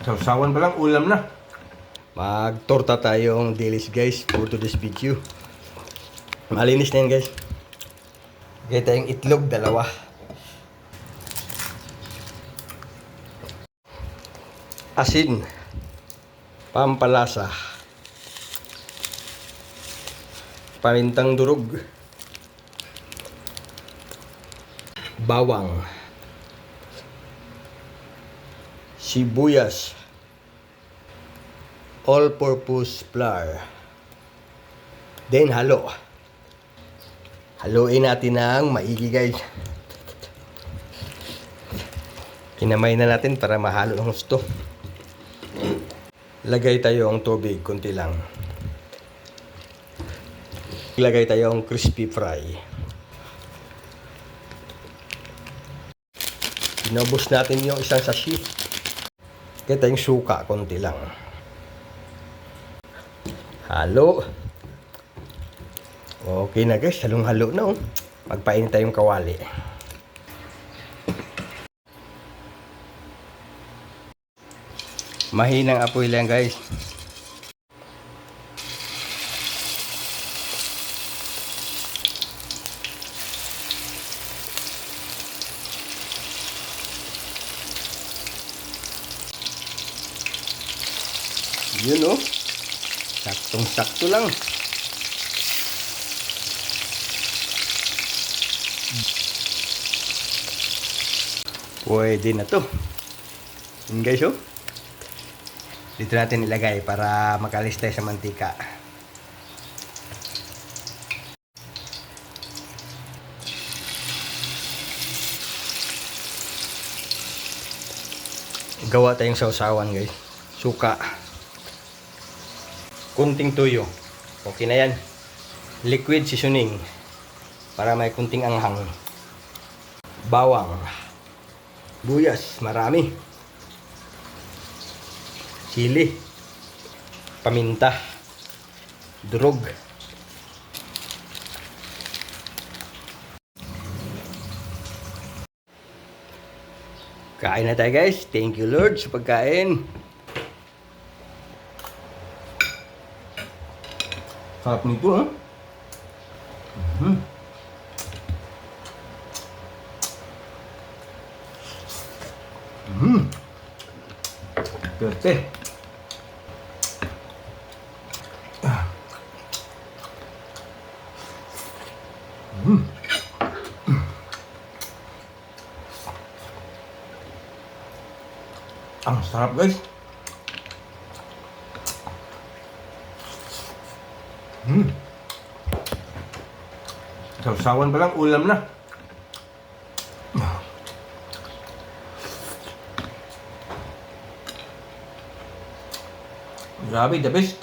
Sausawan pa lang, ulam na. Magtorta tayong dilis guys for today's video. Malinis na yan guys. Gaya tayong itlog, dalawa. Asin. Pampalasa. Parintang durog. Bawang. Sibuyas. All-purpose flour. Then halo. Haluin natin ng maigi guys. Kinamay na natin para mahalo ng gusto. Lagay tayong tubig, konti lang. Ilagay tayong crispy fry. Inubos natin yung isang sachet. Kaya tayong suka, konti lang. Halo. Okay na guys, halong-halo na. Magpainit tayong kawali. Mahinang apoy lang guys. Yun oh. Saktong-sakto lang. Pwede na to. Yun guys oh. Dito natin ilagay para makalis tayo sa mantika. Gawa tayong sausawan guys. Suka. Kunting tuyo. Okay na yan. Liquid seasoning. Para may kunting anghang. Bawang. Buyas. Marami. Sili. Paminta. Durog. Kain na tayo guys. Thank you Lord sa pagkain. Sarap nito ha. Perte. Ang sarap guys. Sausawan pa lang, ulam na. Grabe, the best.